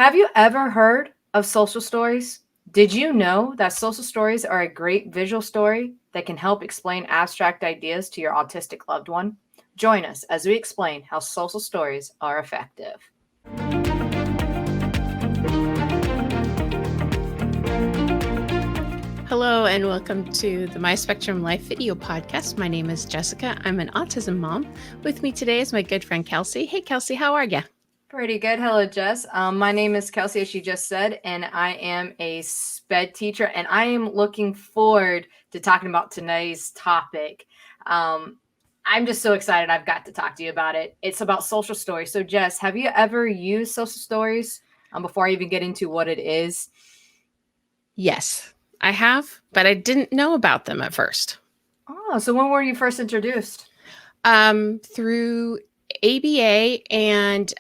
Have you ever heard of social stories? Did you know that social stories are a great visual story that can help explain abstract ideas to your autistic loved one? Join us as we explain how social stories are effective. Hello and welcome to the My Spectrum Life video podcast. My name is Jessica. I'm an autism mom. With me today is my good friend Kelsey. Hey Kelsey, how are you? Pretty good. Hello, Jess. My name is Kelsey, as she just said, and I am a SPED teacher, and I am looking forward to talking about today's topic. I'm just so excited I've got to talk to you about it. It's about social stories. So, Jess, have you ever used social stories before I even get into what it is? Yes, I have, but I didn't know about them at first. Oh, so when were you first introduced? Through ABA, and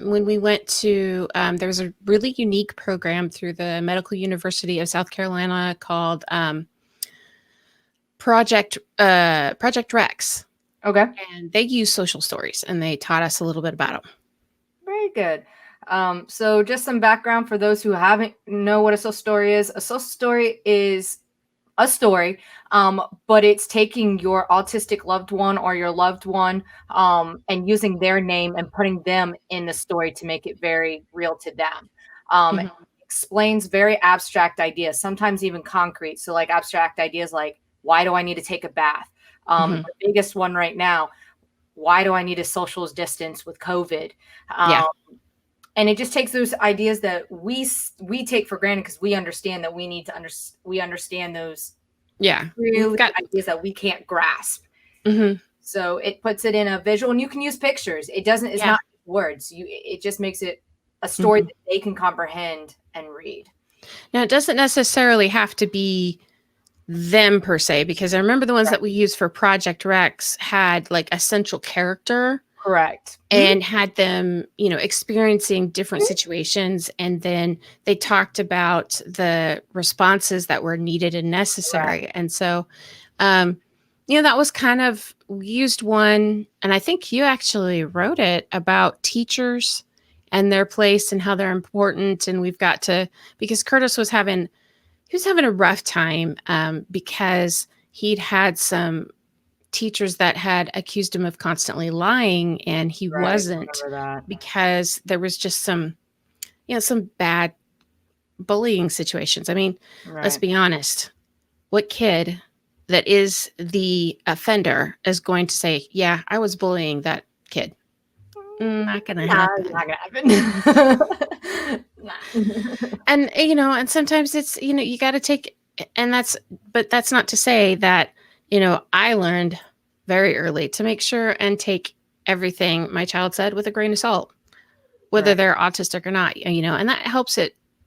when we went to, there's a really unique program through the Medical University of South Carolina called Project Rex. Okay. And they use social stories, and they taught us a little bit about them. Very good. So just some background for those who haven't know what a social story is. A social story is a story, but it's taking your autistic loved one or your loved one and using their name and putting them in the story to make it very real to them. It explains very abstract ideas, sometimes even concrete. So like abstract ideas like, why do I need to take a bath? The biggest one right now, why do I need a social distance with COVID? And it just takes those ideas that we take for granted because we understand that we need to we understand those really ideas that we can't grasp. So it puts it in a visual, and you can use pictures. It doesn't. It's not words. It just makes it a story that they can comprehend and read. Now, it doesn't necessarily have to be them per se, because I remember the ones that we used for Project Rex had like a central character. Correct. And had them, experiencing different situations. And then they talked about the responses that were needed and necessary. Right. And so, that was kind of, we used one, and I think you actually wrote it about teachers and their place and how they're important. And we've got to, because Curtis was having a rough time because he'd had some teachers that had accused him of constantly lying, and he wasn't, because there was just some bad bullying situations. I mean, let's be honest. What kid that is the offender is going to say, yeah, I was bullying that kid? Not gonna happen. Not gonna happen. And and sometimes it's, you got to take, and but that's not to say that I learned very early to make sure and take everything my child said with a grain of salt, whether they're autistic or not, and that helps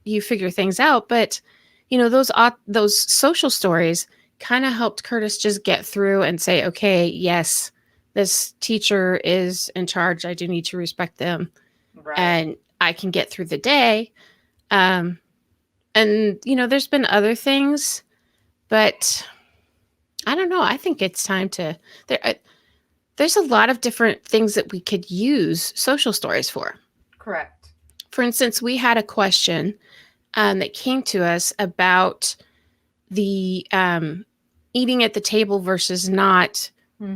you figure things out. But, those social stories kind of helped Curtis just get through and say, okay, yes, this teacher is in charge. I do need to respect them. And I can get through the day. And, there's been other things, but I don't know. I think it's time to, there's a lot of different things that we could use social stories for. Correct. For instance, we had a question that came to us about the eating at the table versus not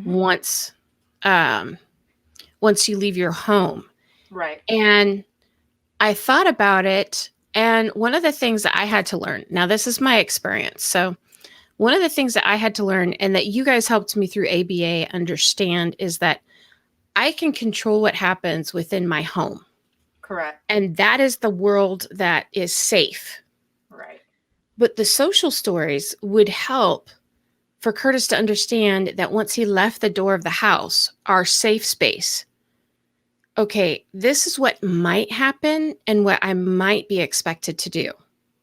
once you leave your home. Right. And I thought about it. And one of the things that I had to learn, now this is my experience. So one of the things that I had to learn, and that you guys helped me through ABA understand, is that I can control what happens within my home. Correct. And that is the world that is safe. Right. But the social stories would help for Curtis to understand that once he left the door of the house, our safe space, okay, this is what might happen and what I might be expected to do.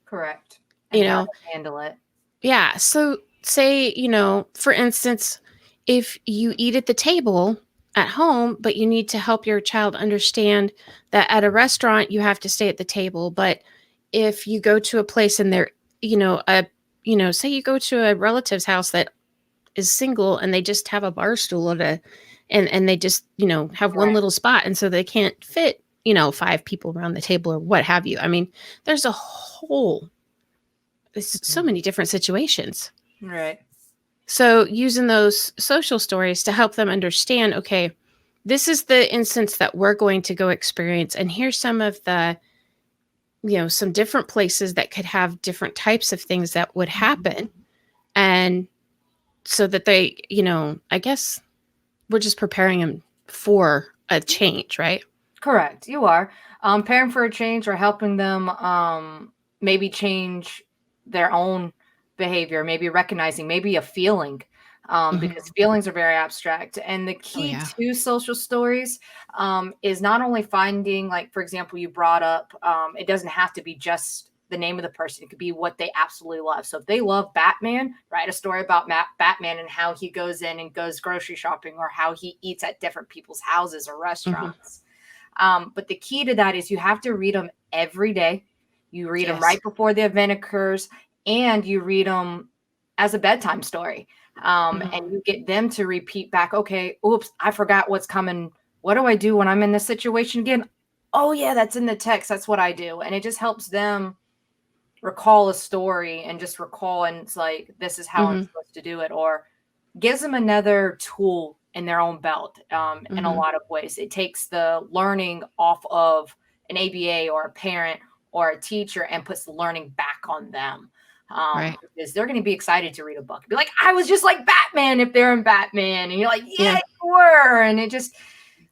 Correct. And how to handle it. Yeah. So say, for instance, if you eat at the table at home, but you need to help your child understand that at a restaurant, you have to stay at the table. But if you go to a place and they're, say you go to a relative's house that is single and they just have a bar stool and they just, have one little spot. And so they can't fit 5 people around the table or what have you. I mean, there's so many different situations. Right. So using those social stories to help them understand, okay, this is the instance that we're going to go experience. And here's some of the, some different places that could have different types of things that would happen. And so that they, I guess we're just preparing them for a change, right? Correct. You are preparing for a change or helping them maybe change their own behavior, maybe recognizing maybe a feeling, because feelings are very abstract. And the key to social stories is not only finding, like, for example, you brought up, it doesn't have to be just the name of the person. It could be what they absolutely love. So if they love Batman, write a story about Batman and how he goes in and goes grocery shopping, or how he eats at different people's houses or restaurants. But the key to that is you have to read them every day. You read them right before the event occurs, and you read them as a bedtime story. And you get them to repeat back, okay, oops, I forgot what's coming. What do I do when I'm in this situation again? Oh yeah, that's in the text. That's what I do. And it just helps them recall a story and just recall, and it's like, this is how I'm supposed to do it, or gives them another tool in their own belt. In a lot of ways, it takes the learning off of an ABA or a parent or a teacher and puts the learning back on them. Right. Because they're going to be excited to read a book. Be like, I was just like Batman if they're in Batman. And you're like, yeah. You were. And it's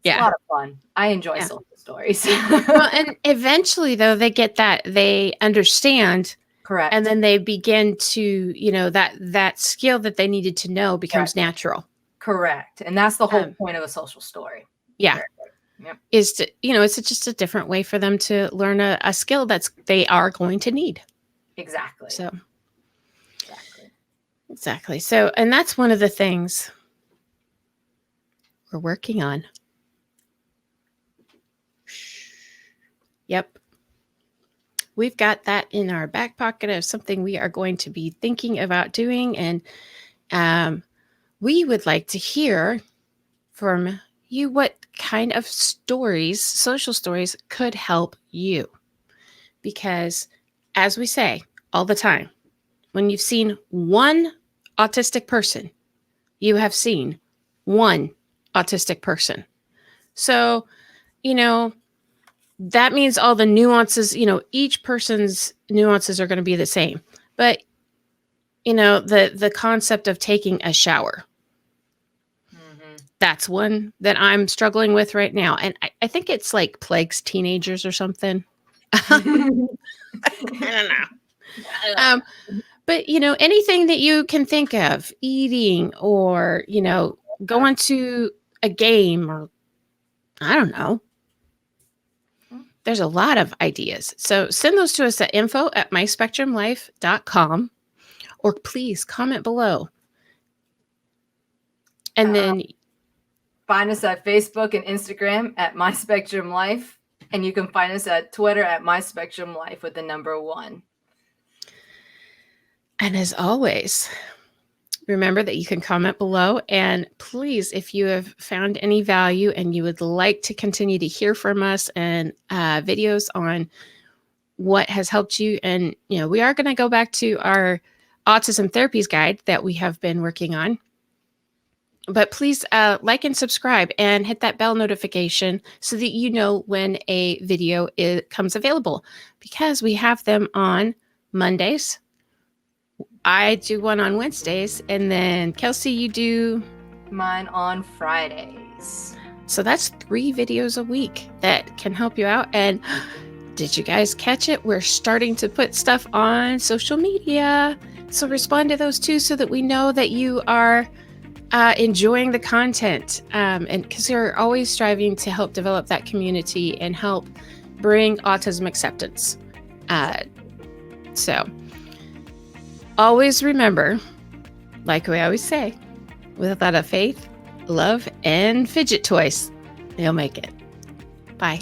a lot of fun. I enjoy social stories. Well, and eventually, though, they get that, they understand. Correct. And then they begin to, that skill that they needed to know becomes natural. Correct. And that's the whole point of a social story. Yeah. Yep. Is to, it's just a different way for them to learn a skill they are going to need. Exactly. So, exactly. So, and that's one of the things we're working on. Yep. We've got that in our back pocket of something we are going to be thinking about doing. And we would like to hear from you what kind of stories, social stories, could help you. Because as we say all the time, when you've seen one autistic person, you have seen one autistic person. So, that means all the nuances, each person's nuances are going to be the same. But, the concept of taking a shower, that's one that I'm struggling with right now. And I think it's like plagues teenagers or something. I don't know. But, anything that you can think of, eating or, going to a game, or I don't know. There's a lot of ideas. So send those to us at info@myspectrumlife.com, or please comment below. And then find us at Facebook and Instagram at MySpectrumLife. And you can find us at Twitter at MySpectrumLife with the number 1. And as always, remember that you can comment below. And please, if you have found any value and you would like to continue to hear from us and videos on what has helped you, and we are going to go back to our autism therapies guide that we have been working on. But please like and subscribe and hit that bell notification so that you know when a video comes available, because we have them on Mondays. I do one on Wednesdays, and then Kelsey, you do mine on Fridays. So that's 3 videos a week that can help you out. And did you guys catch it? We're starting to put stuff on social media. So respond to those too, so that we know that you are enjoying the content. And because we're always striving to help develop that community and help bring autism acceptance. So always remember, like we always say, without a faith, love, and fidget toys, you'll make it. Bye.